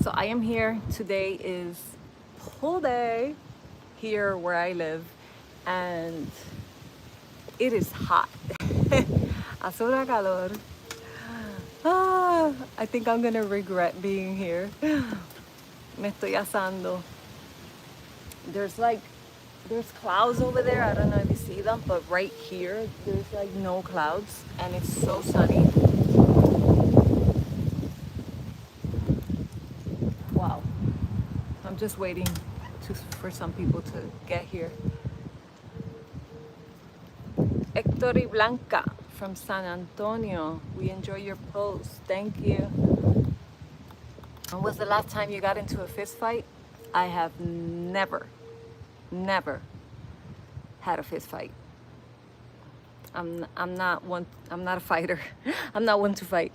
So I am here. Today is pool day here where I live, and it is hot. Hace una calor. I think I'm gonna regret being here. Me estoy asando. There's clouds over there. I don't know if you see them, but right here there's like no clouds and it's so sunny. Wow. I'm just waiting for some people to get here. Hector y Blanca from San Antonio. We enjoy your post. Thank you. When was the last time you got into a fist fight? I have never had a fist fight. I'm not one. I'm not a fighter. I'm not one to fight.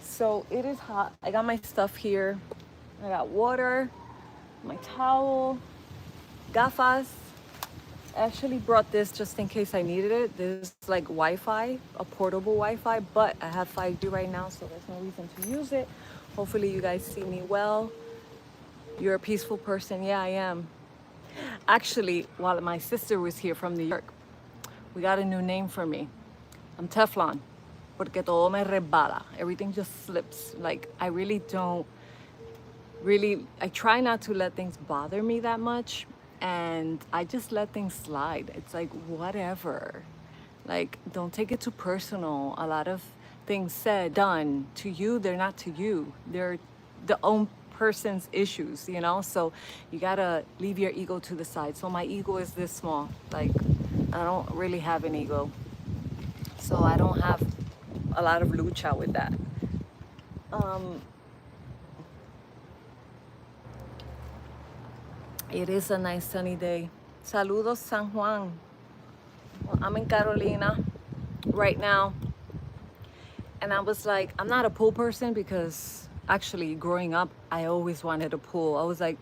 So it is hot. I got my stuff here. I got water, my towel, gafas. I actually brought this just in case I needed it. This is like Wi-Fi, a portable Wi-Fi, but I have 5G right now, so there's no reason to use it. Hopefully you guys see me well. You're a peaceful person. Yeah, I am. Actually, while my sister was here from New York, we got a new name for me. I'm Teflon, porque todo me resbala. Everything just slips. Like, I really don't I try not to let things bother me that much, and I just let things slide. It's like, whatever. Like, don't take it too personal. A lot of things said, done to you, they're not to you. They're the own person's issues, you know? So you gotta leave your ego to the side. So my ego is this small. Like, I don't really have an ego. So I don't have a lot of lucha with that. It is a nice sunny day. Saludos, San Juan. Well, I'm in Carolina right now. And I was like, I'm not a pool person because actually growing up, I always wanted a pool. I was like,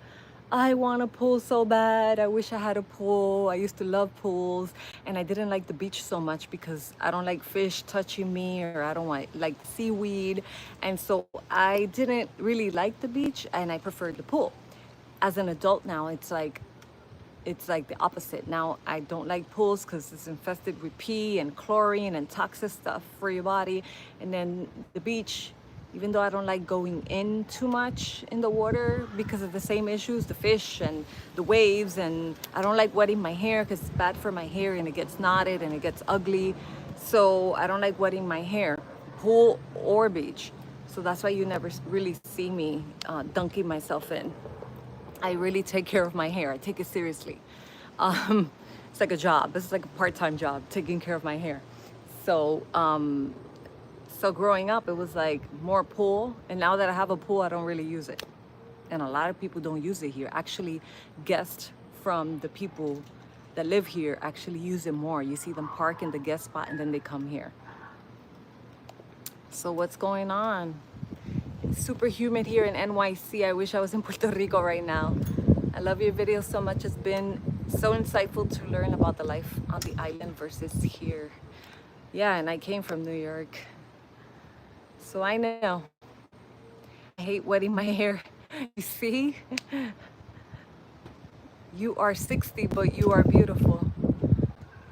I want a pool so bad. I wish I had a pool. I used to love pools. And I didn't like the beach so much because I don't like fish touching me, or I don't like seaweed. And so I didn't really like the beach, and I preferred the pool. As an adult now, it's like the opposite. Now I don't like pools because it's infested with pee and chlorine and toxic stuff for your body. And then the beach, even though I don't like going in too much in the water because of the same issues, the fish and the waves, and I don't like wetting my hair because it's bad for my hair and it gets knotted and it gets ugly. So I don't like wetting my hair, pool or beach. So that's why you never really see me dunking myself in. I really take care of my hair. I take it seriously. It's like a job. It's like a part-time job, taking care of my hair. So, so growing up, it was like more pool. And now that I have a pool, I don't really use it. And a lot of people don't use it here. Actually, guests from the people that live here actually use it more. You see them park in the guest spot and then they come here. So what's going on? Super humid here in NYC. I wish I was in Puerto Rico right now. I love your videos so much. It's been so insightful to learn about the life on the island versus here. Yeah, and I came from New York, so I know. I hate wetting my hair. You see? You are 60, but you are beautiful.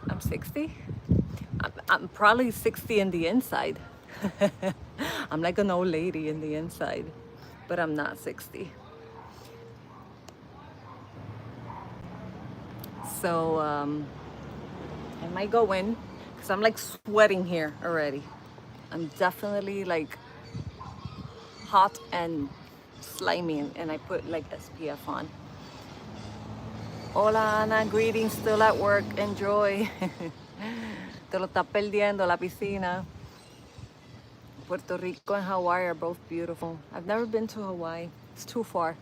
I'm 60? I'm probably 60 in the inside. I'm like an old lady in the inside, but I'm not 60. So I might go in because I'm like sweating here already. I'm definitely like hot and slimy, and I put like SPF on. Hola Ana, greetings, still at work, enjoy. Te lo estás perdiendo, la piscina. Puerto Rico and Hawaii are both beautiful. I've never been to Hawaii. It's too far.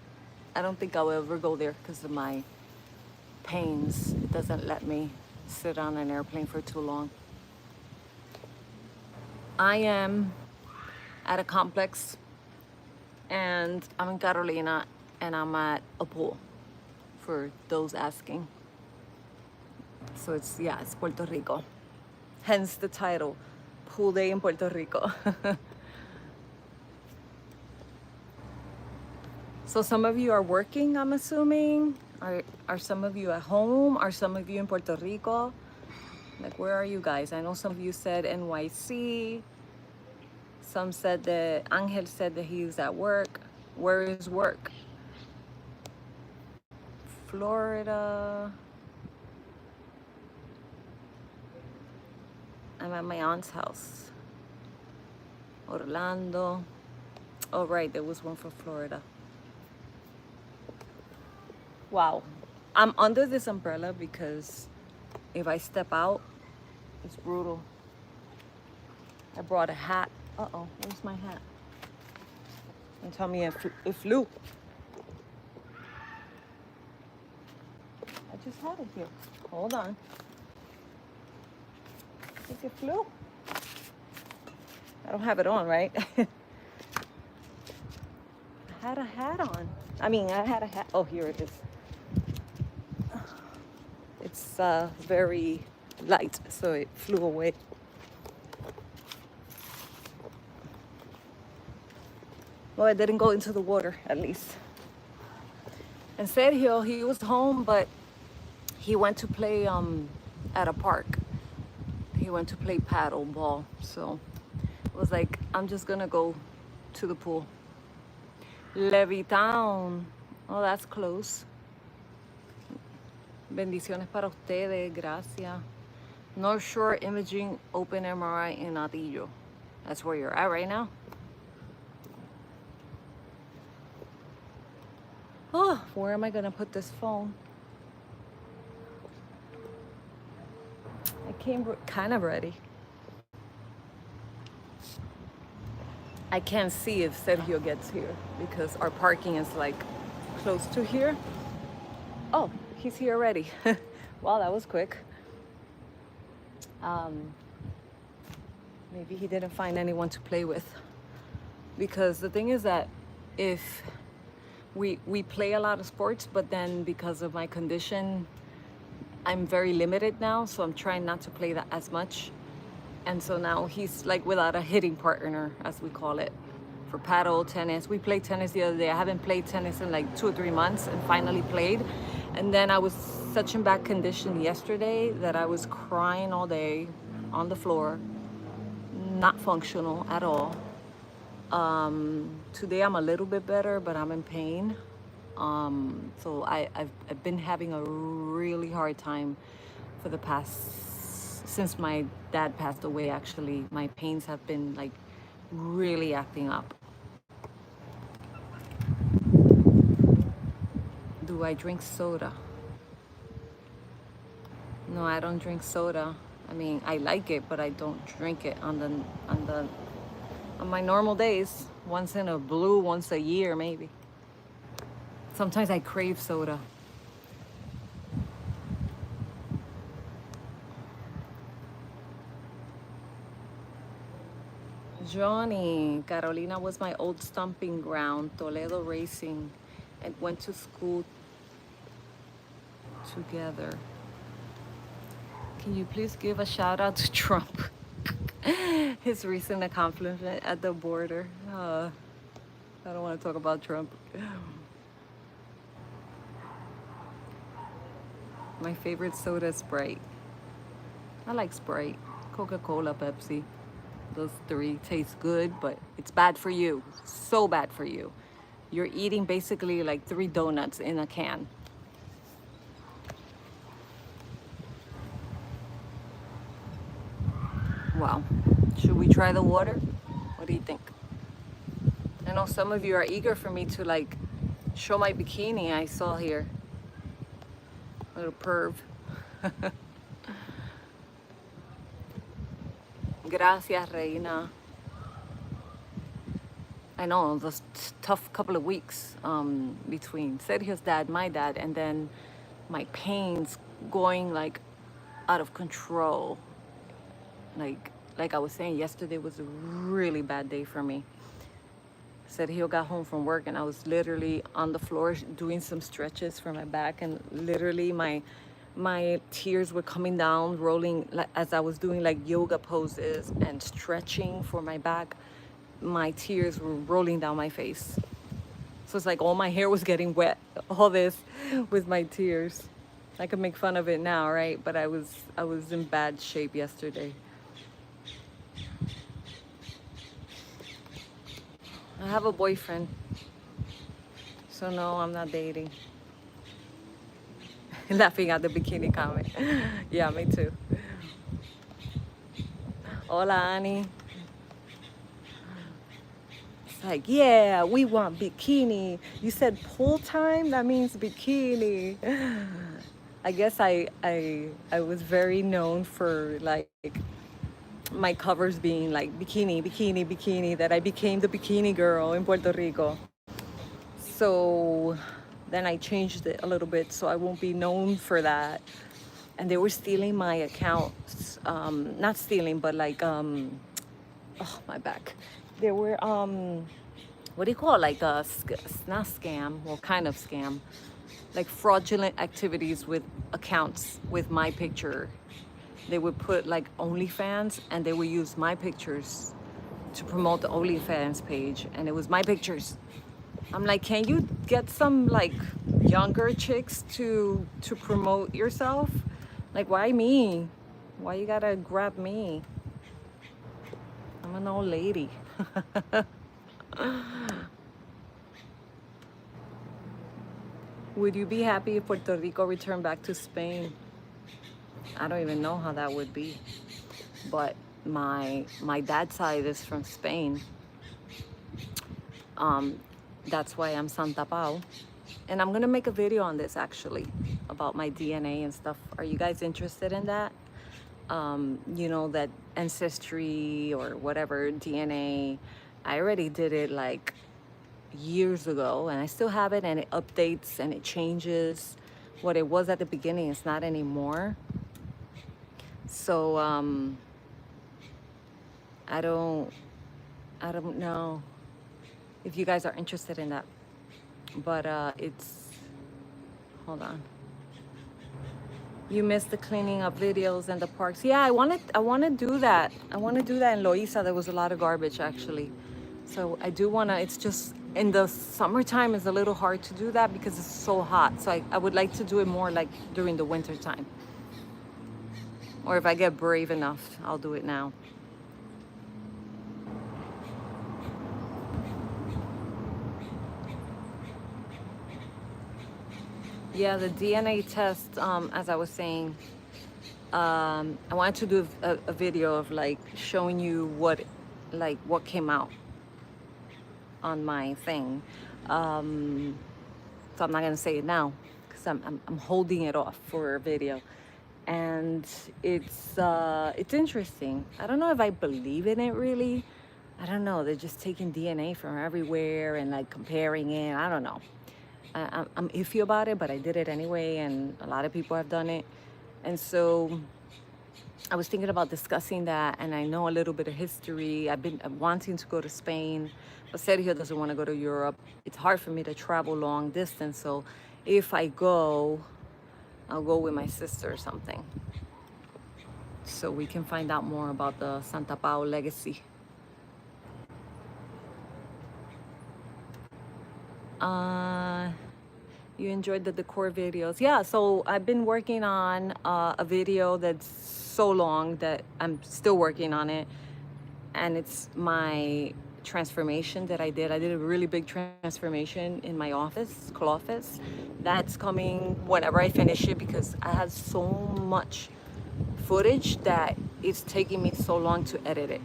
I don't think I'll ever go there because of my pains. It doesn't let me sit on an airplane for too long. I am at a complex and I'm in Carolina and I'm at a pool for those asking. So it's Puerto Rico. Hence the title, Pool Day in Puerto Rico. So some of you are working, I'm assuming. Are some of you at home? Are some of you in Puerto Rico? Like, where are you guys? I know some of you said NYC. Some said that Angel said that he's at work. Where is work? Florida. I'm at my aunt's house. Orlando. Oh, right, there was one for Florida. Wow. I'm under this umbrella because if I step out, it's brutal. I brought a hat. Uh-oh, where's my hat? And tell me it flew. I just had it here. Hold on. I think it flew. I don't have it on, right? I had a hat on. I had a hat. Oh, here it is. It's very light, so it flew away. Well, it didn't go into the water, at least. And Sergio, he was home, but he went to play at a park. He went to play paddle ball. So it was like, I'm just gonna go to the pool. Levittown. Oh, that's close. Bendiciones para ustedes, gracias. North Shore Imaging Open MRI in Atillo. That's where you're at right now. Oh, where am I gonna put this phone? I came kind of ready. I can't see if Sergio gets here because our parking is like close to here. Oh, he's here already. Wow, that was quick. Maybe he didn't find anyone to play with. Because the thing is that if we play a lot of sports, but then because of my condition, I'm very limited now, so I'm trying not to play that as much. And so now he's like without a hitting partner, as we call it, for paddle, tennis. We played tennis the other day. I haven't played tennis in like 2 or 3 months and finally played. And then I was such in bad condition yesterday that I was crying all day on the floor, not functional at all. Today I'm a little bit better, but I'm in pain. So I've been having a really hard time for the past, since my dad passed away actually. My pains have been like really acting up. Do I drink soda? No, I don't drink soda. I mean, I like it, but I don't drink it on my normal days. Once in a blue, once a year, maybe. Sometimes I crave soda. Johnny, Carolina was my old stomping ground, Toledo Racing, and went to school together. Can you please give a shout out to Trump? His recent accomplishment at the border. I don't want to talk about Trump. My favorite soda is Sprite. I like Sprite, Coca-Cola, Pepsi. Those three taste good, but it's bad for you. So bad for you. You're eating basically like 3 donuts in a can. Wow. Should we try the water? What do you think? I know some of you are eager for me to like show my bikini I saw here. Little perv. Gracias, Reina. I know, it was tough couple of weeks between Sergio's dad, my dad, and then my pains going like out of control. Like I was saying, yesterday was a really bad day for me. Sergio got home from work and I was literally on the floor doing some stretches for my back, and literally my tears were coming down, rolling as I was doing like yoga poses and stretching for my back. My tears were rolling down my face. So it's like all my hair was getting wet, all this with my tears. I could make fun of it now, right? But I was in bad shape yesterday. I have a boyfriend, so no, I'm not dating. Laughing at the bikini comment. Yeah, me too. Hola, Annie. It's like, yeah, we want bikini. You said pool time? That means bikini. I guess I was very known for like my covers being like bikini, bikini, bikini, that I became the bikini girl in Puerto Rico. So then I changed it a little bit so I won't be known for that. And they were stealing my accounts. Not stealing, but like, oh, my back. They were, what do you call it? Like not scam, well, kind of scam. Like fraudulent activities with accounts with my picture. They would put like OnlyFans and they would use my pictures to promote the OnlyFans page. And it was my pictures. I'm like, can you get some like younger chicks to promote yourself? Like, why me? Why you gotta grab me? I'm an old lady. Would you be happy if Puerto Rico returned back to Spain? I don't even know how that would be. But my dad's side is from Spain. That's why I'm Santa Pau. And I'm gonna make a video on this actually, about my DNA and stuff. Are you guys interested in that? You know, that ancestry or whatever, DNA. I already did it like years ago and I still have it, and it updates and it changes. What it was at the beginning is not anymore. So I don't know if you guys are interested in that. But it's, hold on. You missed the cleaning up videos and the parks. Yeah, I want to do that. I want to do that in Loíza. There was a lot of garbage actually. So I do want to, it's just in the summertime it's a little hard to do that because it's so hot. So I would like to do it more like during the winter time. Or if I get brave enough, I'll do it now. Yeah, the DNA test, as I was saying, I wanted to do a video of like showing you what came out on my thing. So I'm not gonna say it now because I'm holding it off for a video. And it's interesting. I don't know if I believe in it really. I don't know. They're just taking DNA from everywhere and like comparing it. I don't know. I'm iffy about it, but I did it anyway, and a lot of people have done it. And so I was thinking about discussing that, and I know a little bit of history. I've been wanting to go to Spain, but Sergio doesn't want to go to Europe. It's hard for me to travel long distance, so if I go, I'll go with my sister or something, so we can find out more about the Santa Pau legacy. You enjoyed the decor videos. Yeah, so I've been working on a video that's so long that I'm still working on it. And it's my transformation that I did. I did a really big transformation in my office, office. That's coming whenever I finish it because I have so much footage that it's taking me so long to edit it.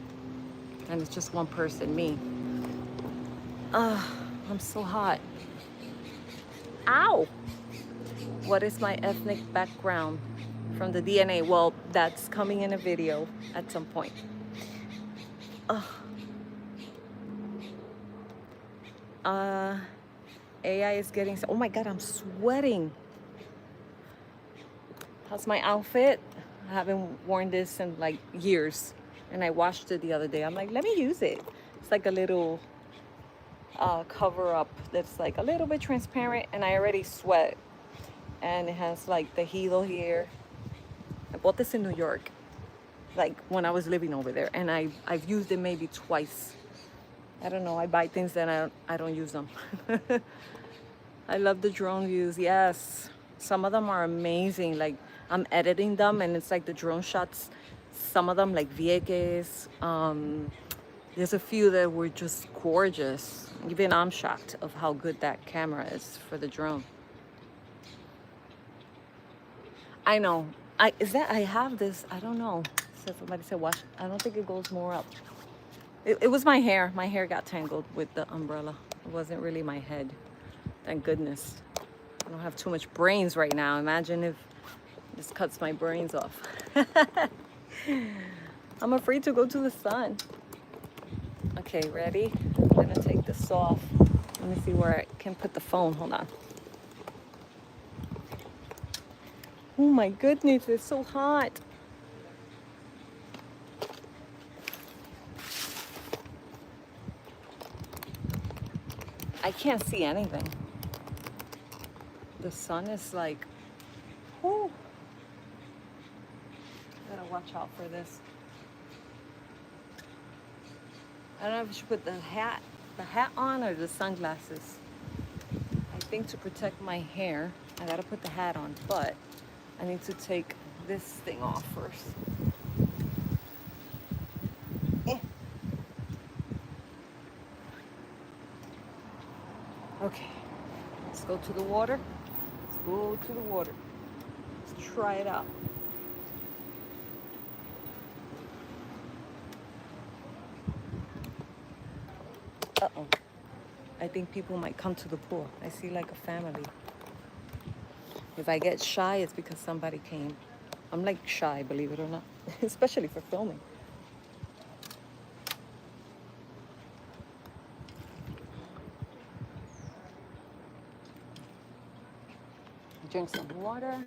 And it's just one person, me. I'm so hot. Ow! What is my ethnic background from the DNA? Well, that's coming in a video at some point. AI is getting, oh my God, I'm sweating. How's my outfit? I haven't worn this in like years. And I washed it the other day. I'm like, let me use it. It's like a little cover up that's like a little bit transparent, and I already sweat, and it has like the heel here. I bought this in New York, like when I was living over there, and I've used it maybe twice. I don't know. I buy things that I don't use them. I love the drone views. Yes, some of them are amazing. Like I'm editing them, and it's like the drone shots. Some of them, like Vieques. There's a few that were just gorgeous. Even I'm shocked of how good that camera is for the drone. I know. I have this. I don't know. So somebody said watch. I don't think it goes more up. It was my hair. My hair got tangled with the umbrella. It wasn't really my head. Thank goodness. I don't have too much brains right now. Imagine if this cuts my brains off. I'm afraid to go to the sun. Okay, ready? I'm gonna take this off. Let me see where I can put the phone. Hold on. Oh my goodness, it's so hot. I can't see anything. The sun is like, whoo. Gotta watch out for this. I don't know if I should put the hat on or the sunglasses. I think to protect my hair, I gotta put the hat on, but I need to take this thing off first. Okay, let's go to the water. Let's go to the water. Let's try it out. Uh-oh. I think people might come to the pool. I see like a family. If I get shy, it's because somebody came. I'm like shy, believe it or not, especially for filming. Drink some water.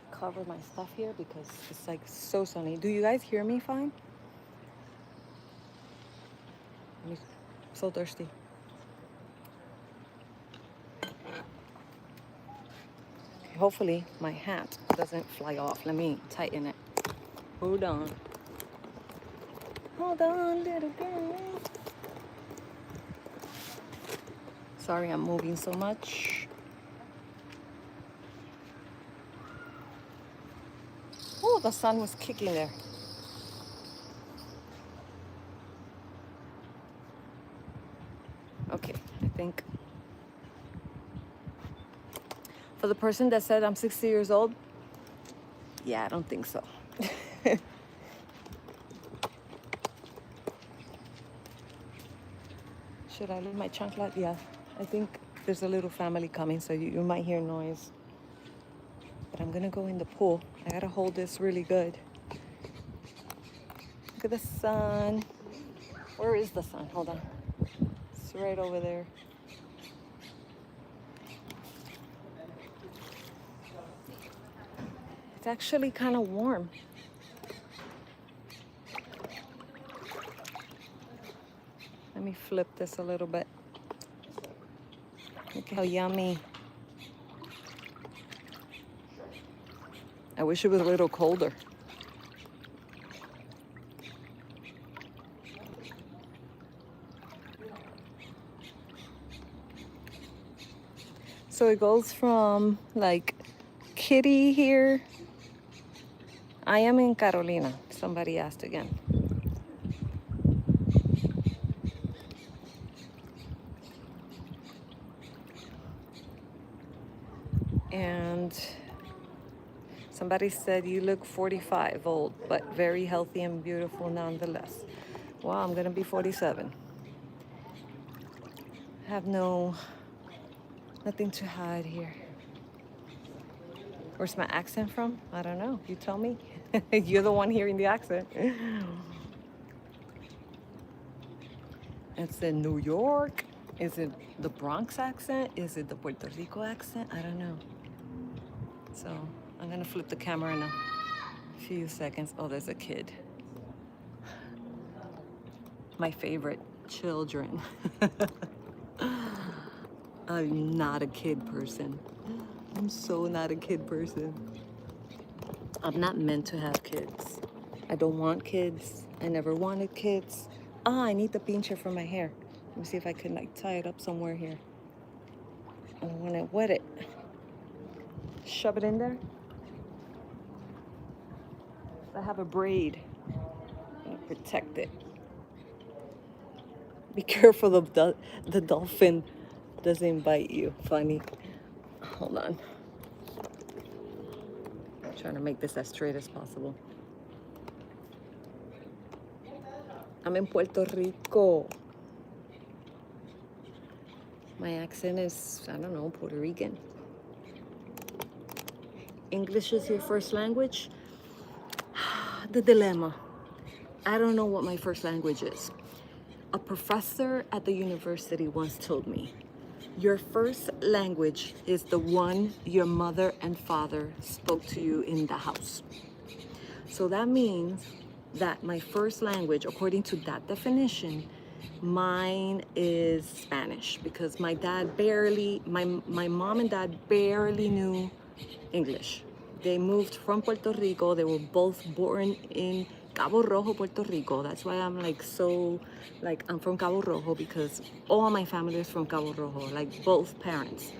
Cover my stuff here because it's like so sunny. Do you guys hear me fine? I'm so thirsty. Hopefully my hat doesn't fly off. Let me tighten it. Hold on. Hold on, little girl. Sorry, I'm moving so much. Oh, the sun was kicking there. Okay, I think. For the person that said I'm 60 years old, yeah, I don't think so. Should I leave my chancla? Yeah, I think there's a little family coming, so you might hear noise. But I'm gonna go in the pool. I gotta hold this really good. Look at the sun. Where is the sun? Hold on. It's right over there. It's actually kind of warm. Let me flip this a little bit. Look how yummy. I wish it was a little colder. So it goes from like Kitty here. I am in Carolina. Somebody asked again. And somebody said you look 45 old, but very healthy and beautiful nonetheless. Well, I'm gonna be 47. I have nothing to hide here. Where's my accent from? I don't know. You tell me. You're the one hearing the accent. It's in New York. Is it the Bronx accent? Is it the Puerto Rico accent? I don't know. So I'm gonna flip the camera in a few seconds. Oh, there's a kid. My favorite, children. I'm not a kid person. I'm so not a kid person. I'm not meant to have kids. I don't want kids. I never wanted kids. I need the pincher for my hair. Let me see if I can like tie it up somewhere here. I don't want to wet it. Shove it in there. I have a braid. I'm gonna protect it. Be careful of the dolphin doesn't bite you. Funny. Hold on. I'm trying to make this as straight as possible. I'm in Puerto Rico. My accent is, I don't know, Puerto Rican. English is your first language? The dilemma. I don't know what my first language is. A professor at the university once told me, your first language is the one your mother and father spoke to you in the house. So that means that my first language, according to that definition, mine is Spanish, because my mom and dad barely knew English. They moved from Puerto Rico. They were both born in Cabo Rojo, Puerto Rico. That's why I'm I'm from Cabo Rojo, because all my family is from Cabo Rojo, like both parents.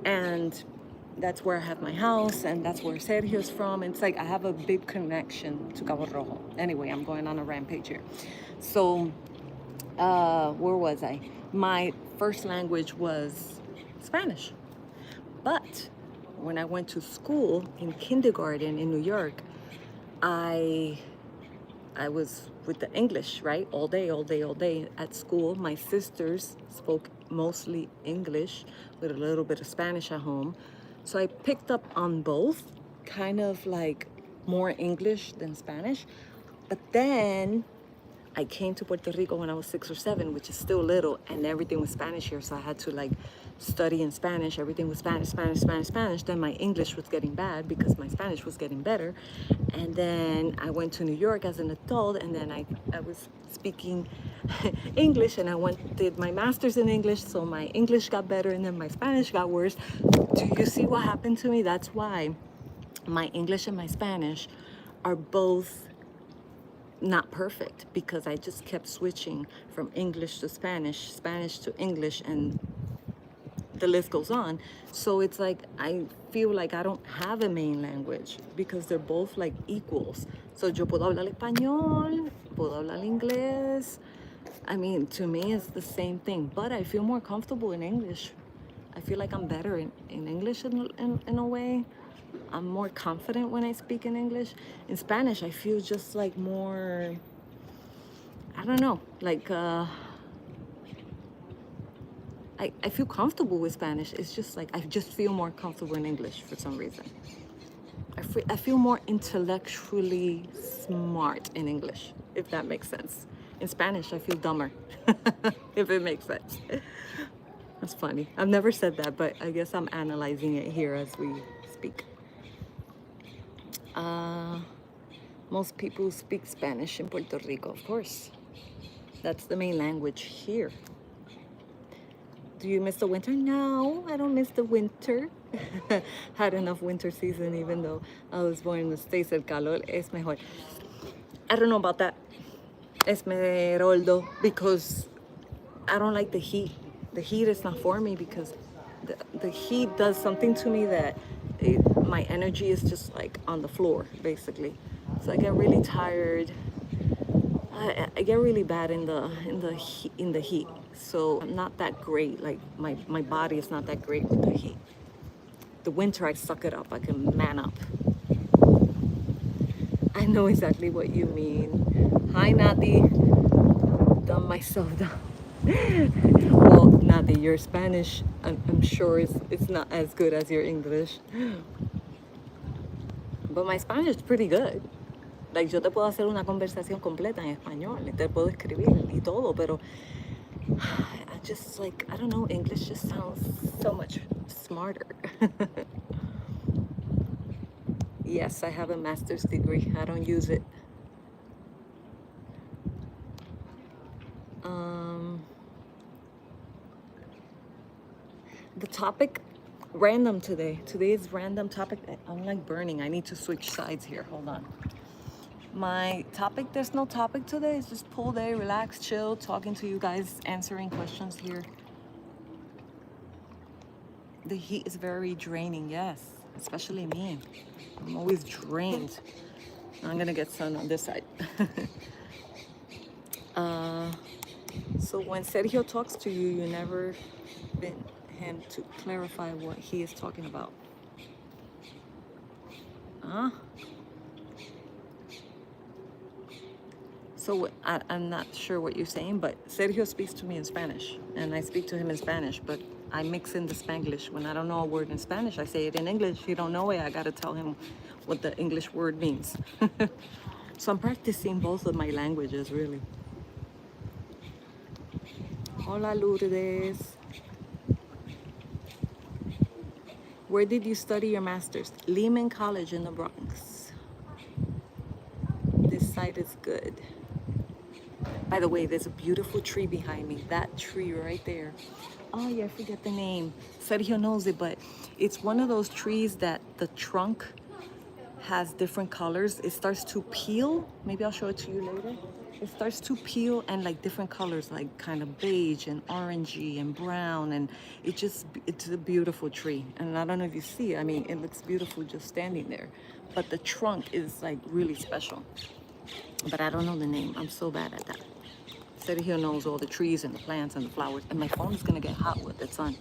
And that's where I have my house, and that's where Sergio's from. It's like I have a big connection to Cabo Rojo. Anyway, I'm going on a rampage here. So, where was I? My first language was Spanish. But when I went to school in kindergarten in New York, I was with the English, right? All day at school. My sisters spoke mostly English with a little bit of Spanish at home. So I picked up on both, kind of like more English than Spanish. But then I came to Puerto Rico when I was 6 or 7, which is still little, and everything was Spanish here. So I had to like study in Spanish. Everything was Spanish. Then my English was getting bad because my Spanish was getting better. And then I went to New York as an adult, and then I was speaking English, and did my master's in English, so my English got better, and then my Spanish got worse. Do you see what happened to me? That's why my English and my Spanish are both not perfect, because I just kept switching from English to Spanish, Spanish to English, and the list goes on. So it's like I feel like I don't have a main language, because they're both like equals. So yo puedo hablar español, puedo hablar inglés. I mean, to me it's the same thing, but I feel more comfortable in English. I feel like I'm better in English in a way. I'm more confident when I speak in English. In Spanish, I feel just like more, I don't know, like I feel comfortable with Spanish. It's just like I just feel more comfortable in English for some reason. I feel more intellectually smart in English, if that makes sense. In Spanish, I feel dumber, if it makes sense. That's funny. I've never said that, but I guess I'm analyzing it here as we speak. Most people speak Spanish in Puerto Rico, of course. That's the main language here. Do you miss the winter? No, I don't miss the winter. Had enough winter season, even though I was born in the States. El calor es mejor. I don't know about that. Es meroldo, because I don't like the heat. The heat is not for me, because the heat does something to me that my energy is just like on the floor, basically. So I get really tired. I get really bad in the heat. So I'm not that great. Like my body is not that great with the heat. The winter, I suck it up. I can man up. I know exactly what you mean. Hi, Nati. Dumb myself down. Well, Nati, your Spanish, I'm sure it's not as good as your English. But my Spanish is pretty good. Like, yo te puedo hacer una conversación completa en español, y te puedo escribir y todo, pero I just like, I don't know, English just sounds so much smarter. Yes, I have a master's degree. I don't use it. The topic, random today. Today is random topic. I'm like burning. I need to switch sides here. Hold on. My topic, there's no topic today. It's just pool day, relax, chill, talking to you guys, answering questions here. The heat is very draining, yes, especially me. I'm always drained. I'm gonna get sun on this side. So when Sergio talks to you, you never been him to clarify what he is talking about. Huh? So I'm not sure what you're saying, but Sergio speaks to me in Spanish, and I speak to him in Spanish, but I mix in the Spanglish. When I don't know a word in Spanish, I say it in English. He don't know it, I gotta tell him what the English word means. So I'm practicing both of my languages, really. Hola, Lourdes. Where did you study your master's? Lehman College in the Bronx. This site is good. By the way, there's a beautiful tree behind me. That tree right there. Oh yeah, I forget the name. Sergio knows it, but it's one of those trees that the trunk has different colors. It starts to peel. Maybe I'll show it to you later. It starts to peel and like different colors, like kind of beige and orangey and brown, and it's a beautiful tree. And I don't know if you see it. I mean, it looks beautiful just standing there, but the trunk is like really special. But I don't know the name. I'm so bad at that. Sergio knows all the trees and the plants and the flowers, and my phone is gonna get hot with the sun.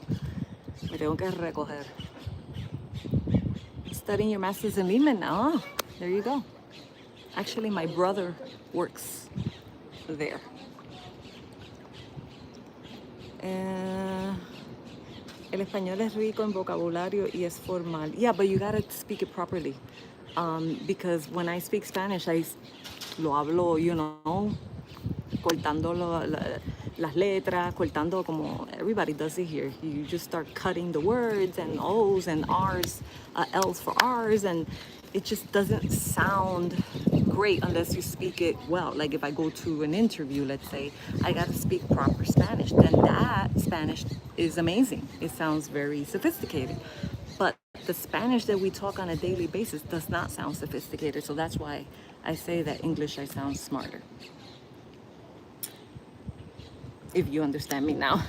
Me tengo que recoger. Studying your master's in Lehman now. Oh, there you go. Actually, my brother works there. El español es rico en vocabulario y es formal. Yeah, but you gotta speak it properly. Because when I speak Spanish, lo hablo, you know, cortando las letras, cortando como everybody does it here. You just start cutting the words and O's and R's, L's for R's, and it just doesn't sound great unless you speak it well. Like if I go to an interview, let's say, I got to speak proper Spanish, then that Spanish is amazing. It sounds very sophisticated. But the Spanish that we talk on a daily basis does not sound sophisticated. So that's why I say that English, I sound smarter. If you understand me now.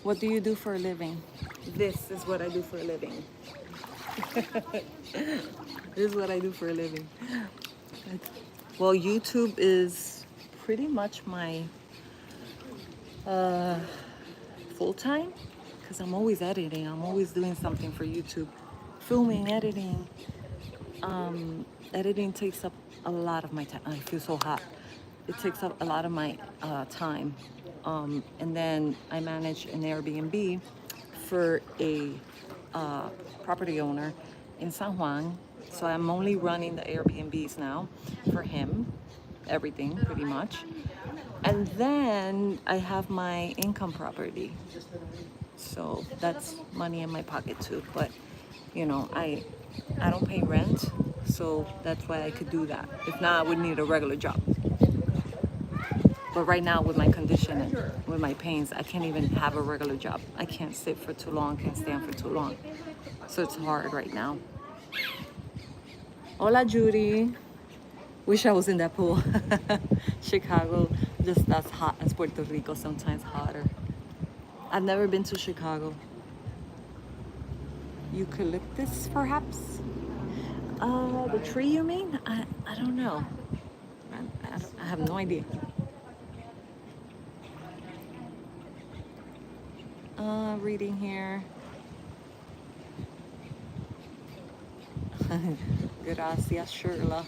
What do you do for a living? This is what I do for a living. This is what I do for a living. Well, YouTube is pretty much my full-time, because I'm always editing. I'm always doing something for YouTube. Filming, editing. Editing takes up a lot of my time. I feel so hot. It takes up a lot of my time. And then I manage an Airbnb for a property owner in San Juan. So I'm only running the Airbnbs now for him, everything pretty much. And then I have my income property. So that's money in my pocket too. But you know, I don't pay rent, so that's why I could do that. If not, I would need a regular job. But right now, with my condition and with my pains, I can't even have a regular job. I can't sit for too long, can't stand for too long. So it's hard right now. Hola, Judy. Wish I was in that pool. Chicago, just as hot as Puerto Rico, sometimes hotter. I've never been to Chicago. Eucalyptus, perhaps? The tree you mean? I don't know. I have no idea. Reading here. Gracias, Shirla.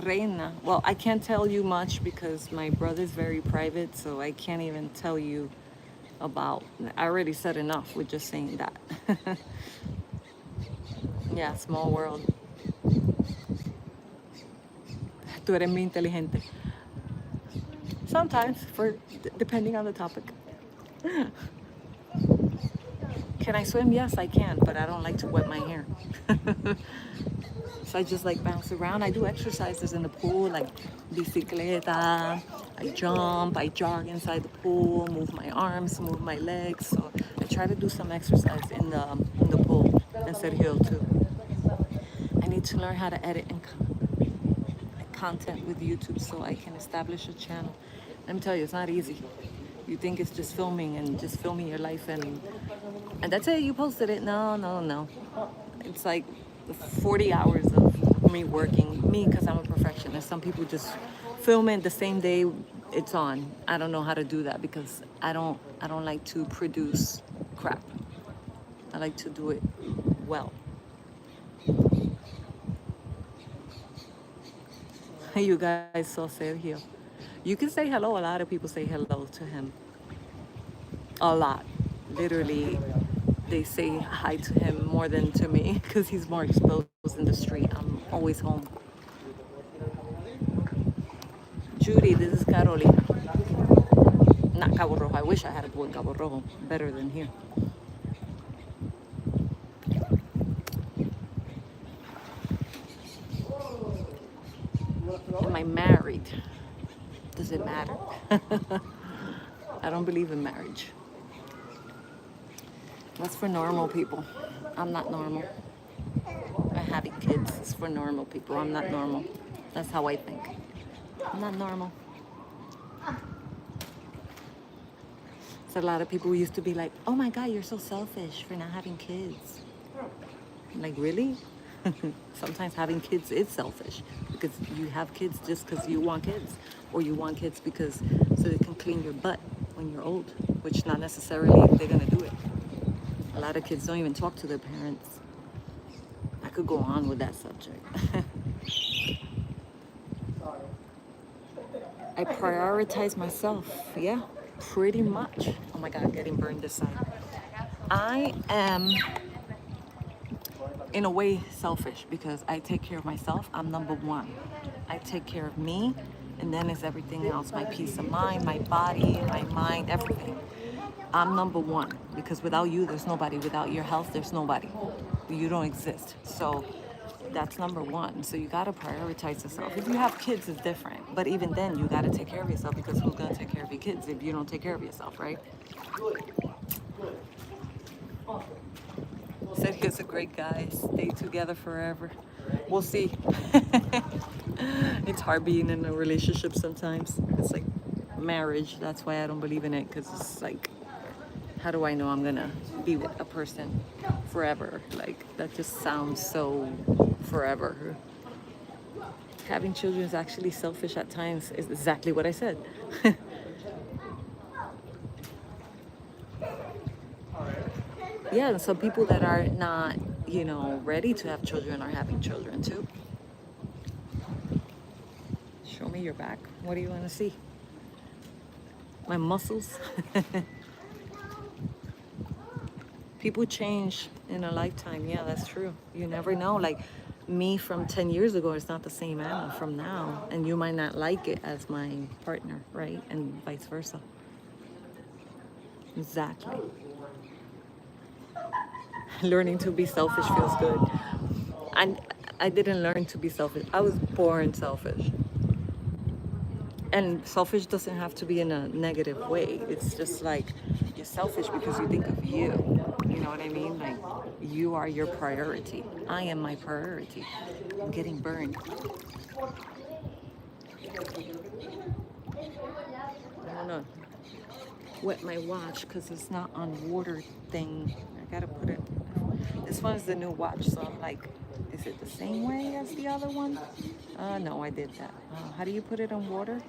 Reina. Well, I can't tell you much because my brother's very private, so I can't even tell you about. I already said enough with just saying that. Yeah, small world. Tú eres muy inteligente. Sometimes, depending on the topic. Can I swim? Yes, I can, but I don't like to wet my hair. So I just like bounce around. I do exercises in the pool, like bicicleta. I jump, I jog inside the pool, move my arms, move my legs. So I try to do some exercise in the pool in Sergio too. I need to learn how to edit and content with YouTube so I can establish a channel. Let me tell you, it's not easy. You think it's just filming and just filming your life and that's it, you posted it. No, no, no. It's like 40 hours of me working. Me, because I'm a perfectionist. Some people just film it the same day it's on. I don't know how to do that because I don't like to produce crap. I like to do it well. You guys saw Sergio. You can say hello. A lot of people say hello to him. A lot. Literally, they say hi to him more than to me because he's more exposed in the street. I'm always home. Judy, this is Carolina. Not Cabo Rojo. I wish I had a boy in Cabo Rojo. Better than here. Am I married? Does it matter? I don't believe in marriage. That's for normal people. I'm not normal. Having kids is for normal people. I'm not normal. That's how I think. I'm not normal. So a lot of people used to be like, oh my God, you're so selfish for not having kids. I'm like, really? Sometimes having kids is selfish because you have kids just because you want kids, or you want kids because so they can clean your butt when you're old, which not necessarily they're gonna do it. A lot of kids don't even talk to their parents. I could go on with that subject. I prioritize myself, yeah, pretty much. Oh my God, getting burned this side. I am, in a way, selfish because I take care of myself. I'm number one. I take care of me, and then it's everything else. My peace of mind, my body, my mind, everything. I'm number one because without you, there's nobody. Without your health, there's nobody. You don't exist. So that's number one. So you gotta prioritize yourself. If you have kids, it's different. But even then, you gotta take care of yourself because who's gonna take care of your kids if you don't take care of yourself, right? Sergio's a great guy. Stay together forever. We'll see. It's hard being in a relationship sometimes. It's like marriage. That's why I don't believe in it, because it's like, how do I know I'm gonna be with a person forever? Like, that just sounds so forever. Having children is actually selfish at times, is exactly what I said. Yeah, and some people that are not, ready to have children are having children too. Show me your back. What do you want to see? My muscles? People change in a lifetime. Yeah, that's true. You never know. Like, me from 10 years ago is not the same Anna from now. And you might not like it as my partner, right? And vice versa. Exactly. Learning to be selfish feels good. And I didn't learn to be selfish. I was born selfish. And selfish doesn't have to be in a negative way. It's just like, you're selfish because you think of you. You know what I mean? Like, you are your priority. I am my priority. I'm getting burned. I don't know. Wet my watch because it's not on water thing. I gotta put it. This one's the new watch, so I'm like, is it the same way as the other one? No, I did that. How do you put it on water?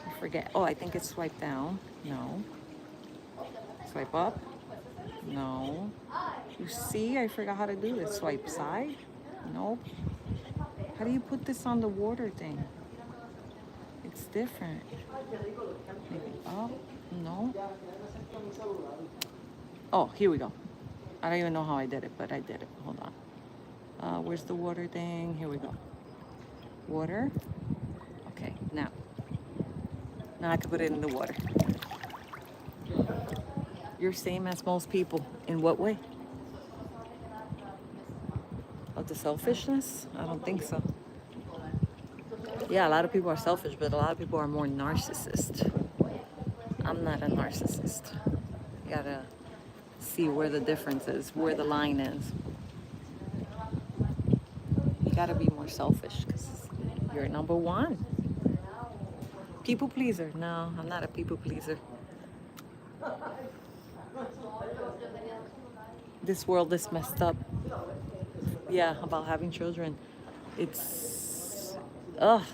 I forget. Oh, I think it's swipe down. No. Swipe up. No. You see, I forgot how to do this. Swipe side. Nope. How do you put this on the water thing? It's different. Maybe up. No. Oh, here we go. I don't even know how I did it, but I did it. Hold on. Where's the water thing? Here we go. Water. Okay, now I can put it in the water. You're same as most people. In what way? Of the selfishness? I don't think so. Yeah, a lot of people are selfish, but a lot of people are more narcissist. I'm not a narcissist. gotta see where the difference is, where the line is. You gotta be more selfish because you're number one. People pleaser. No, I'm not a people pleaser. This world is messed up. Yeah, about having children. It's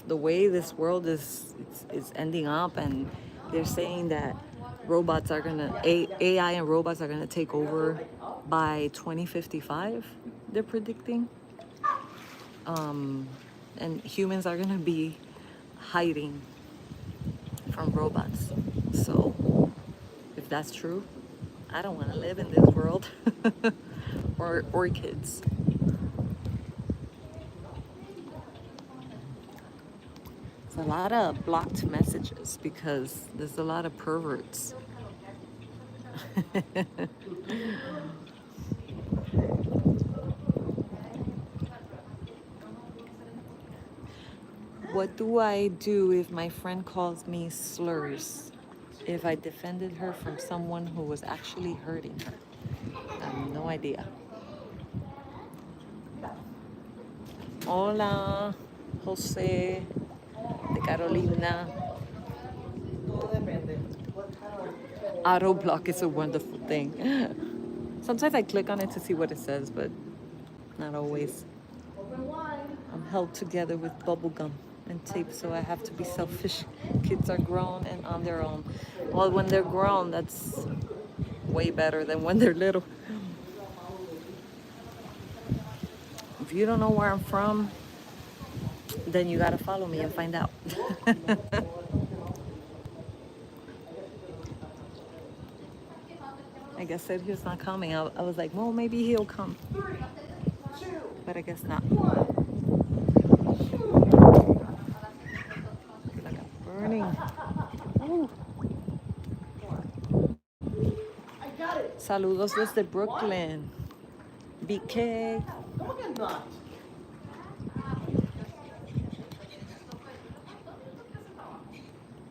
the way this world is ending up, and they're saying that robots are gonna AI and robots are gonna take over by 2055. They're predicting, and humans are gonna be hiding from robots. So if that's true, I don't want to live in this world. or kids. It's a lot of blocked messages because there's a lot of perverts. What do I do if my friend calls me slurs? If I defended her from someone who was actually hurting her? I have no idea. Hola, Jose de Carolina. Auto block is a wonderful thing. Sometimes I click on it to see what it says, but not always. I'm held together with bubble gum and tape, so I have to be selfish. Kids are grown and on their own. Well, when they're grown, that's way better than when they're little. If you don't know where I'm from, then you gotta follow me and find out. I guess Sergio's not coming. I was like, well, maybe he'll come. But I guess not. Feel like I'm burning. Ooh. Saludos desde Brooklyn. BK.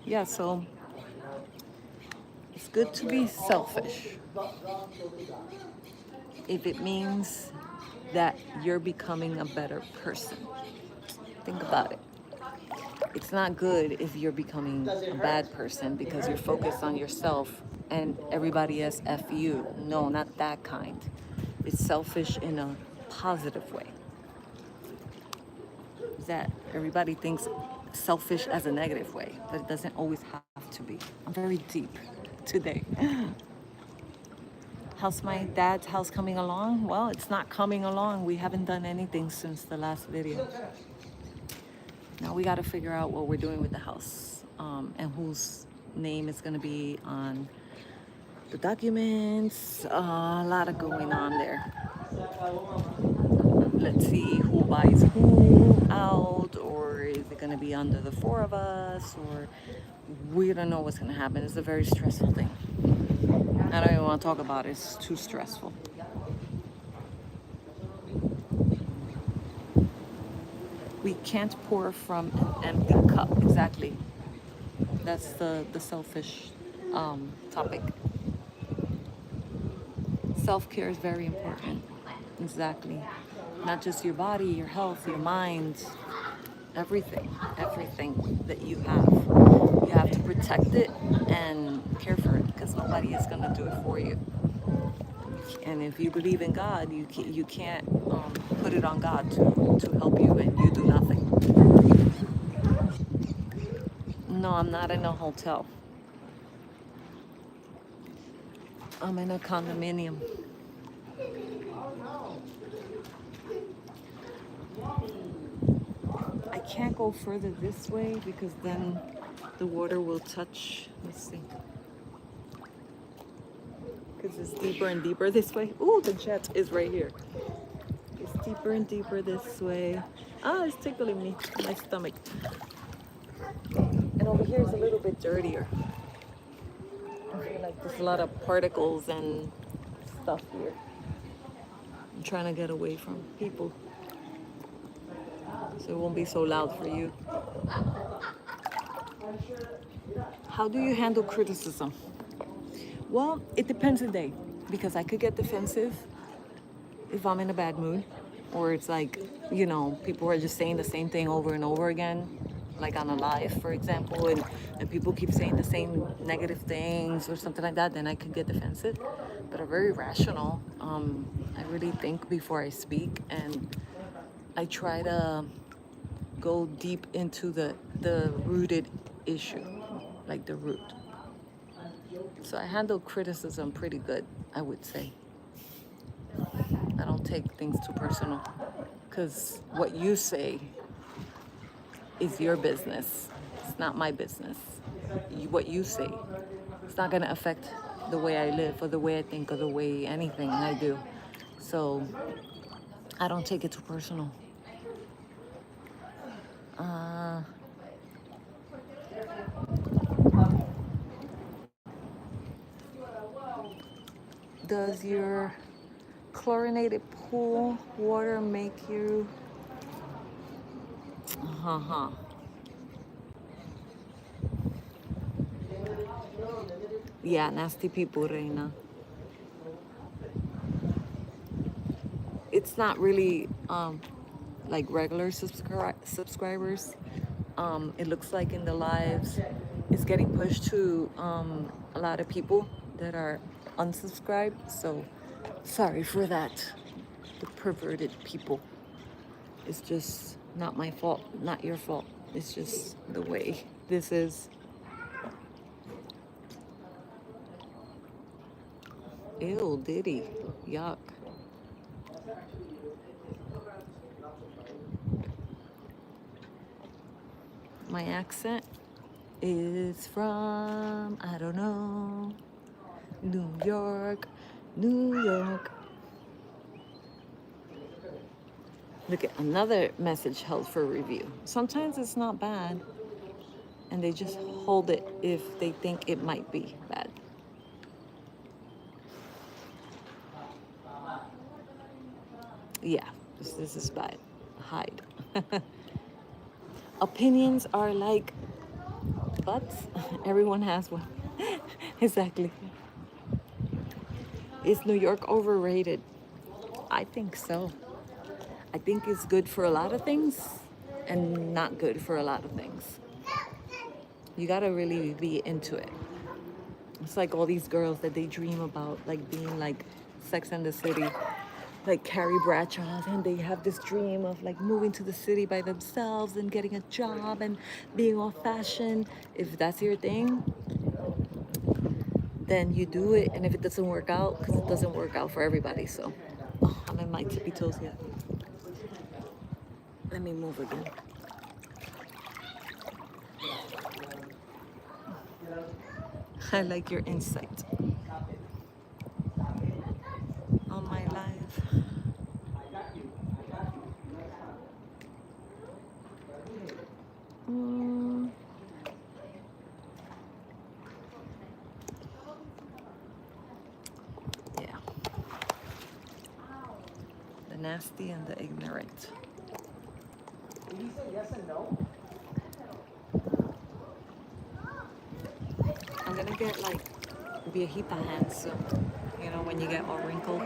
Yeah, so it's good to be selfish if it means that you're becoming a better person. Think about it. It's not good if you're becoming a bad person because you're focused on yourself and everybody else F you. No, not that kind. It's selfish in a positive way. That everybody thinks selfish as a negative way, but it doesn't always have to be. I'm very deep today. How's my dad's house coming along? Well, it's not coming along. We haven't done anything since the last video. Now we got to figure out what we're doing with the house, and whose name is going to be on the documents. A lot of going on there. Let's see who buys who out, or is it going to be under the four of us, or we don't know what's going to happen. It's a very stressful thing. I don't even want to talk about it. It's too stressful. We can't pour from an empty cup. Exactly. That's the selfish topic. Self-care is very important. Exactly. Not just your body, your health, your mind, everything that you have. You have to protect it and care for it because nobody is going to do it for you. And if you believe in God, you can't put it on God to help you, and you do nothing. No, I'm not in a hotel. I'm in a condominium. I can't go further this way because then the water will touch. Let's see. Because it's deeper and deeper this way. Ooh, the jet is right here. It's deeper and deeper this way. Ah, it's tickling me, my stomach. And over here is a little bit dirtier. I feel like there's a lot of particles and stuff here. I'm trying to get away from people so it won't be so loud for you. How do you handle criticism? Well, it depends the day because I could get defensive if I'm in a bad mood, or it's like, people are just saying the same thing over and over again, like on a live, for example, and people keep saying the same negative things or something like that, then I could get defensive. But I'm very rational. I really think before I speak, and I try to go deep into the rooted issue, like the root. So I handle criticism pretty good, I would say. I don't take things too personal because what you say is your business. It's not my business. What you say, it's not going to affect the way I live or the way I think or the way anything I do. So I don't take it too personal. Uh, does your chlorinated pool water make you... Uh-huh. Yeah, nasty people, Reina. It's not really like regular subscribers. It looks like in the lives, it's getting pushed to a lot of people that are unsubscribed. So sorry for that. The perverted people. It's just not my fault, not your fault. It's just the way this is. Ew, Diddy. Yuck. My accent is from, I don't know, New York, New York. Look at another message held for review. Sometimes it's not bad, and they just hold it if they think it might be bad. Yeah, this is bad. Hide. Opinions are like butts. Everyone has one. Exactly. Is New York overrated? I think so. I think it's good for a lot of things and not good for a lot of things. You gotta really be into it. It's like all these girls that they dream about, like being like Sex and the City, like Carrie Bradshaw, and they have this dream of like moving to the city by themselves and getting a job and being all fashion. If that's your thing, then you do it. And if it doesn't work out, because it doesn't work out for everybody. So, oh, I'm in my tippy toes yet. Let me move again. I like your insight on my life. Mm, yeah. The nasty and the ignorant. Did he say yes and no? I'm gonna get like viejita hands soon. You know, when you get all wrinkled.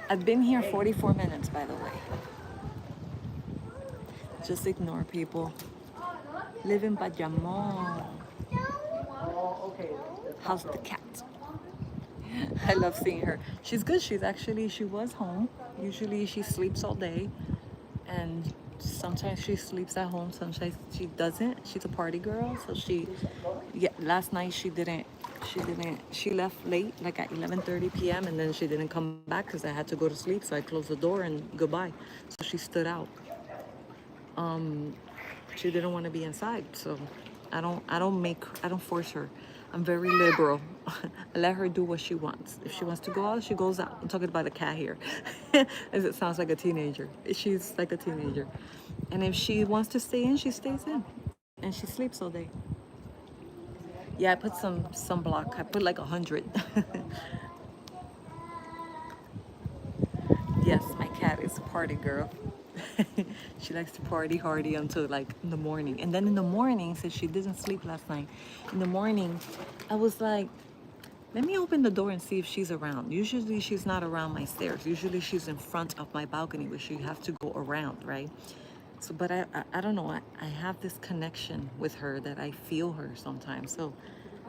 I've been here 44 minutes, by the way. Just ignore people. Live in Bayamon. Oh, okay. How's the cat? I love seeing her. She's good. She was home. Usually she sleeps all day. And sometimes she sleeps at home. Sometimes she doesn't. She's a party girl. So last night she left late, like at 11:30 p.m. And then she didn't come back because I had to go to sleep. So I closed the door and goodbye. So she stood out. She didn't want to be inside, so I don't force her. I'm very liberal. I let her do what she wants. If she wants to go out, she goes out. I'm talking about a cat here, as it sounds like a teenager. She's like a teenager, and if she wants to stay in, she stays in, and she sleeps all day. Yeah, I put some sunblock. I put like 100. Yes, my cat is a party girl. She likes to party hardy until like in the morning. And then in the morning, since she didn't sleep last night, in the morning, I was like, Let me open the door and see if she's around. Usually she's not around my stairs. Usually she's in front of my balcony, where she have to go around, right? So, but I don't know. I have this connection with her that I feel her sometimes. So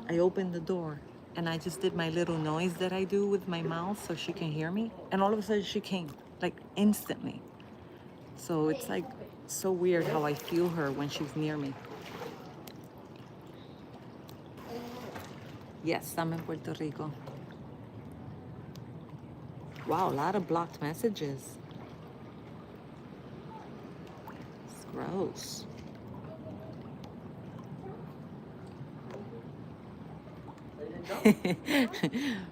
I opened the door and I just did my little noise that I do with my mouth so she can hear me. And all of a sudden she came, like instantly. So it's like so weird how I feel her when she's near me. Yes, I'm in Puerto Rico. Wow, a lot of blocked messages. It's gross.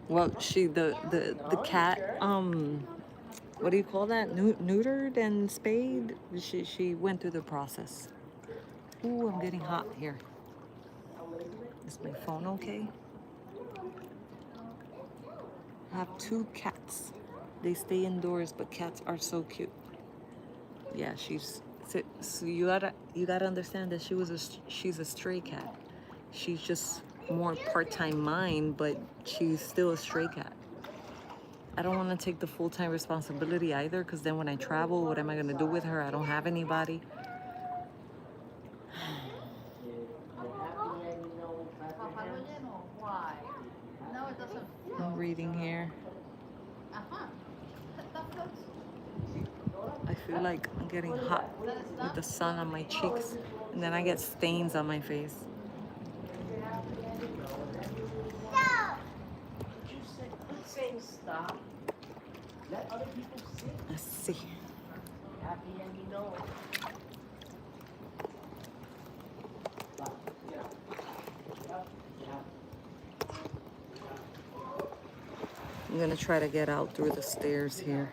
Well, the cat, what do you call that? Neutered and spayed. She went through the process. Ooh, I'm getting hot here. Is my phone okay? I have 2 cats. They stay indoors, but cats are so cute. Yeah, so you gotta understand that she's a stray cat. She's just more part-time mine, but she's still a stray cat. I don't want to take the full-time responsibility either, because then when I travel, what am I gonna do with her? I don't have anybody. I'm reading here. I feel like I'm getting hot with the sun on my cheeks, and then I get stains on my face. Saying stop. Let other people see. Let's see. Happy and you know. I'm gonna try to get out through the stairs here.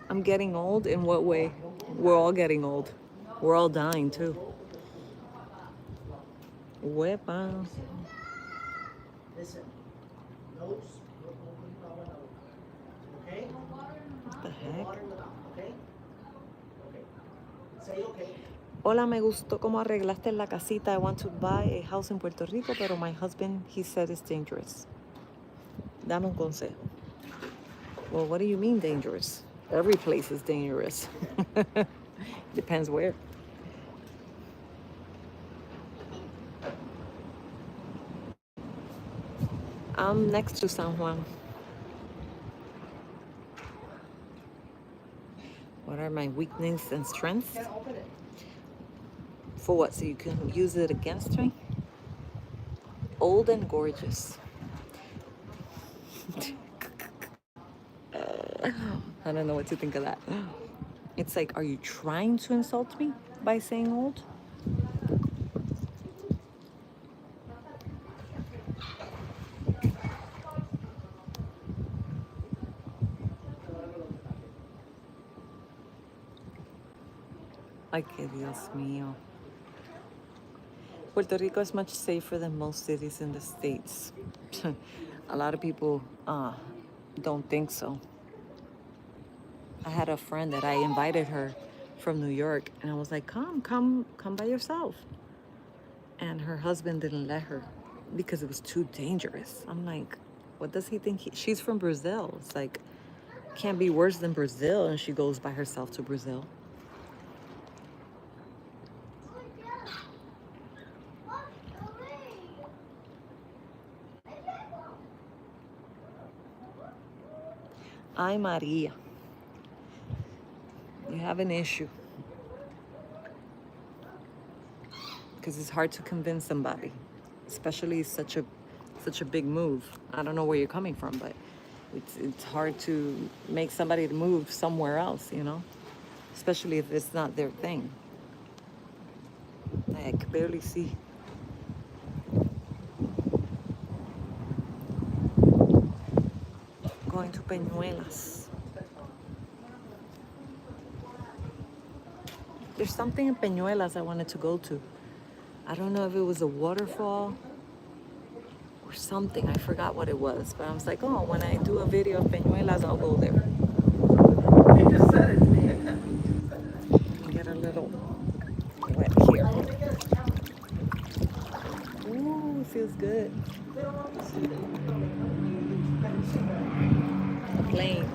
I'm getting old? In what way? We're all getting old. We're all dying too. Weapons. Listen. Nose. Okay? What the heck? Okay? Okay. Say okay. Hola, me gustó cómo arreglaste la casita. I want to buy a house in Puerto Rico, pero my husband, he said it's dangerous. Dame un consejo. Well, what do you mean dangerous? Every place is dangerous. Depends where. I'm next to San Juan. What are my weaknesses and strengths? For what? So you can use it against me? Old and gorgeous. I don't know what to think of that. It's like, are you trying to insult me by saying old? Ay, que Dios mío. Puerto Rico is much safer than most cities in the States. A lot of people don't think so. I had a friend that I invited her from New York, and I was like, come by yourself. And her husband didn't let her because it was too dangerous. I'm like, what does he think? She's from Brazil. It's like, can't be worse than Brazil, and she goes by herself to Brazil. Ay, Maria. You have an issue. Because it's hard to convince somebody, especially such a big move. I don't know where you're coming from, but it's hard to make somebody to move somewhere else, you know, especially if it's not their thing. I can barely see. Going to Peñuelas. There's something in Peñuelas I wanted to go to. I don't know if it was a waterfall or something. I forgot what it was, but I was like, oh, when I do a video of Peñuelas, I'll go there. You just said it. Get a little wet here. Ooh, it feels good. Plain.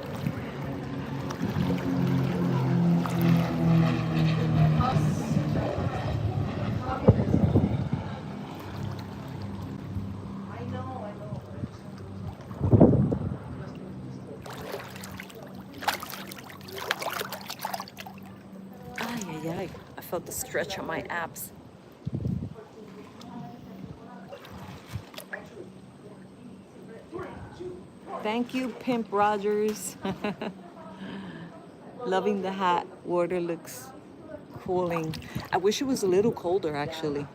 Ay, ay, ay. I felt the stretch on my abs. Thank you, Pimp Rogers. Loving the hat. Water looks cooling. I wish it was a little colder, actually.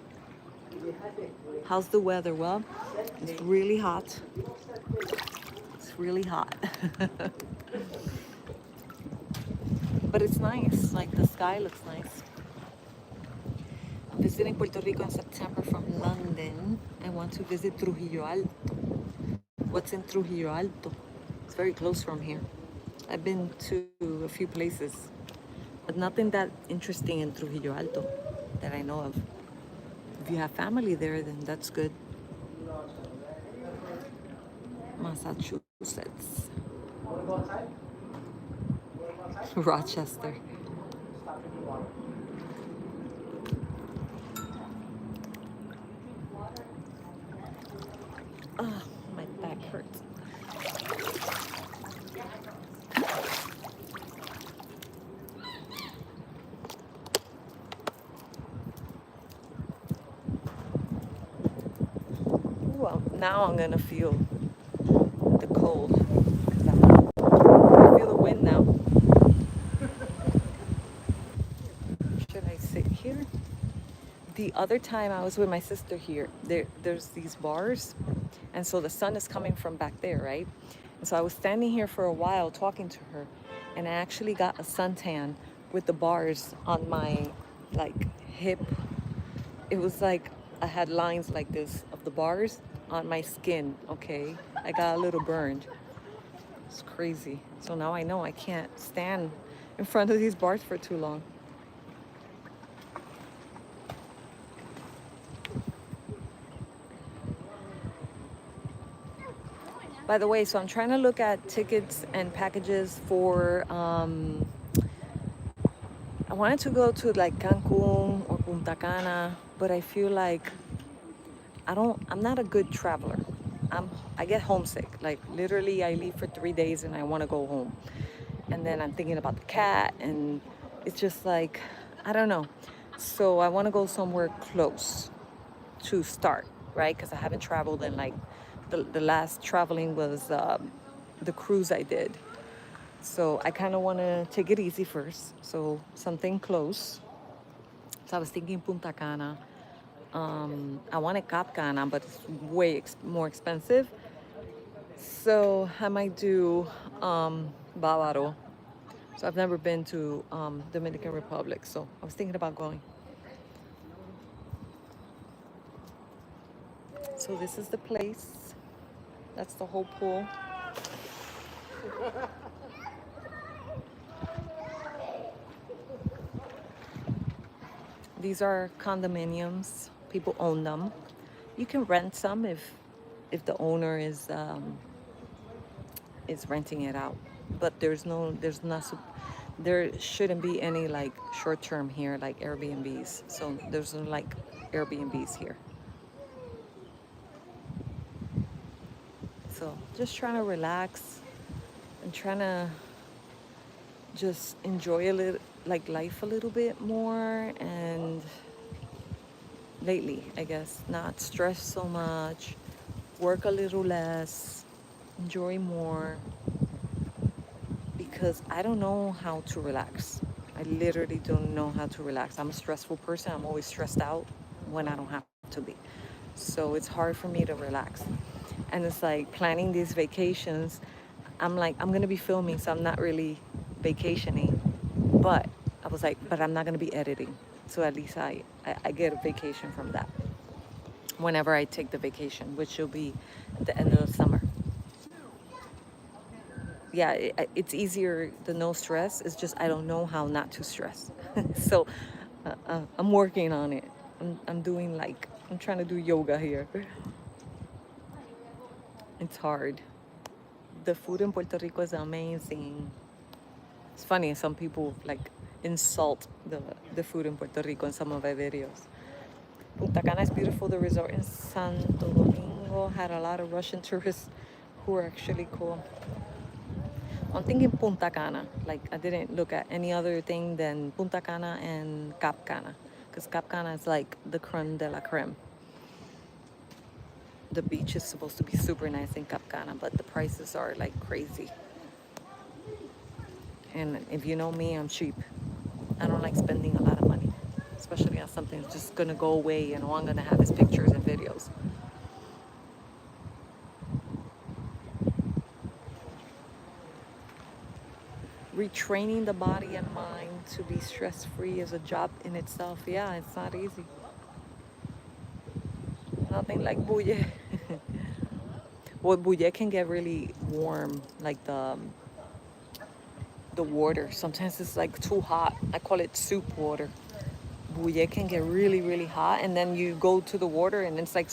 How's the weather? Well, it's really hot. It's really hot. But it's nice. Like, the sky looks nice. I'm visiting Puerto Rico in September from London. I want to visit Trujillo Alto. What's in Trujillo Alto? It's very close from here. I've been to a few places, but nothing that interesting in Trujillo Alto that I know of. If you have family there, then that's good. Massachusetts. Rochester. Oh, my back hurts. Well, now I'm gonna feel the cold. 'Cause I feel the wind now. Should I sit here? The other time I was with my sister here, there's these bars, and so the sun is coming from back there, right? And so I was standing here for a while talking to her, and I actually got a suntan with the bars on my like hip. It was like I had lines like this of the bars on my skin, okay? I got a little burned. It's crazy. So now I know I can't stand in front of these bars for too long. By the way, so I'm trying to look at tickets and packages for, I wanted to go to like Cancun or Punta Cana, but I feel like I'm not a good traveler. I get homesick. Like literally I leave for 3 days and I want to go home. And then I'm thinking about the cat and it's just like, I don't know. So I want to go somewhere close to start, right? Because I haven't traveled in like, the last traveling was the cruise I did. So I kind of want to take it easy first. So something close. So I was thinking Punta Cana. I wanted Cap Cana, but it's way more expensive. So I might do Bávaro. So I've never been to Dominican Republic. So I was thinking about going. So this is the place. That's the whole pool. These are condominiums. People own them. You can rent some if the owner is renting it out. But there shouldn't be any like short term here like Airbnbs. So there's no like Airbnbs here. So just trying to relax and trying to just enjoy a little like life a little bit more, and lately I guess not stress so much, work a little less, enjoy more, because I don't know how to relax. I literally don't know how to relax. I'm a stressful person. I'm always stressed out when I don't have to be. So it's hard for me to relax. And it's like planning these vacations. I'm like, I'm gonna be filming, so I'm not really vacationing. But I was like, but I'm not gonna be editing. So at least I get a vacation from that. whenever I take the vacation, which will be at the end of the summer. Yeah, it's easier, the no stress. It's just I don't know how not to stress. So I'm working on it. I'm doing like, I'm trying to do yoga here. It's hard. The food in Puerto Rico is amazing. It's funny, some people like insult the food in Puerto Rico in some of my videos. Punta Cana is beautiful. The resort in Santo Domingo had a lot of Russian tourists who were actually cool. I'm thinking Punta Cana. Like, I didn't look at any other thing than Punta Cana and Cap Cana, because Cap Cana is like the creme de la creme. The beach is supposed to be super nice in Cap Cana, but the prices are like crazy. And if you know me, I'm cheap. I don't like spending a lot of money, especially on something that's just gonna go away and all I'm gonna have is pictures and videos. Retraining the body and mind to be stress-free is a job in itself. Yeah, it's not easy. Nothing like Buye. Well, Buye can get really warm, like the water. Sometimes it's like too hot. I call it soup water. Buye can get really, really hot, and then you go to the water and it's like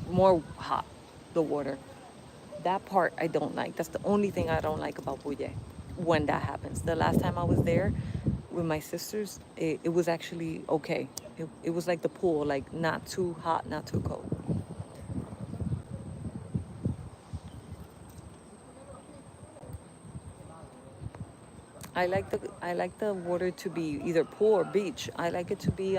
more hot, the water. That part I don't like. That's the only thing I don't like about Buye when that happens. The last time I was there with my sisters, it was actually okay. It was like the pool, like not too hot, not too cold. I like the water to be either pool or beach. I like it to be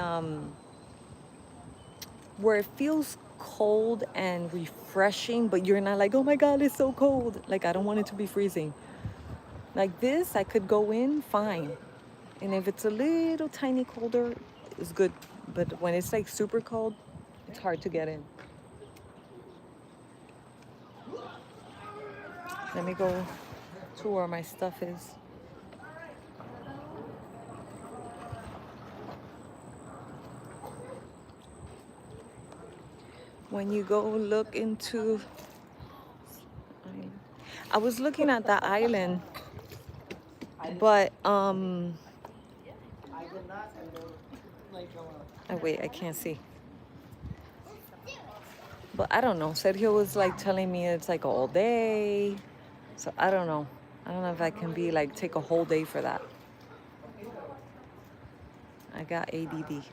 where it feels cold and refreshing, but you're not like, oh my God, it's so cold. Like, I don't want it to be freezing. Like this, I could go in fine. And if it's a little tiny colder, it's good. But when it's like super cold, it's hard to get in. Let me go to where my stuff is. When you go look into, I was looking at that island, but oh wait, I can't see. But I don't know. Sergio was like telling me it's like all day. So I don't know. I don't know if I can be like take a whole day for that. I got ADD.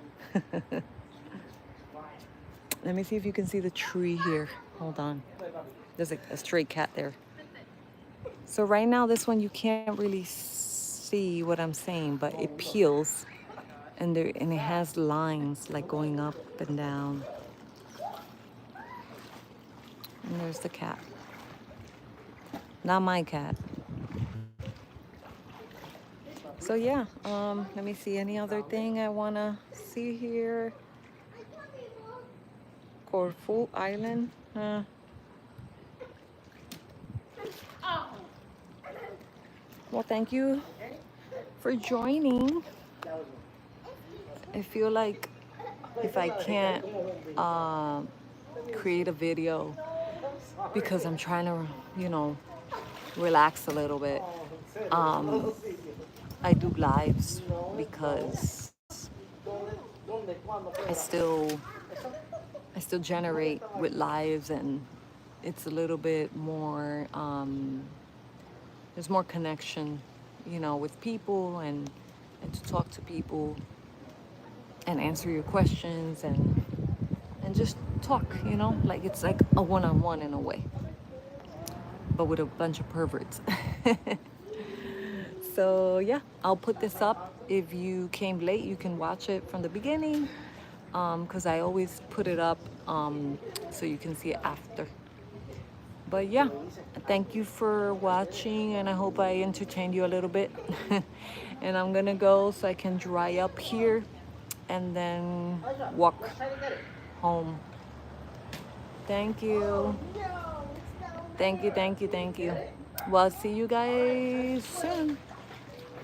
Let me see if you can see the tree here. Hold on. There's a stray cat there. So right now, this one you can't really see what I'm saying, but it peels, and it has lines like going up and down. And there's the cat. Not my cat. So yeah, let me see any other thing I wanna see here. Corfu Island. Well, thank you for joining. I feel like if I can't create a video because I'm trying to, relax a little bit, I do lives because I still generate with lives, and it's a little bit more there's more connection, with people, and to talk to people and answer your questions, and just talk, like it's like a one-on-one in a way, but with a bunch of perverts. So yeah, I'll put this up. If you came late, you can watch it from the beginning, because I always put it up so you can see it after. But yeah, thank you for watching, and I hope I entertained you a little bit. And I'm gonna go so I can dry up here and then walk home. Thank you. Thank you, thank you, thank you. Well, see you guys soon.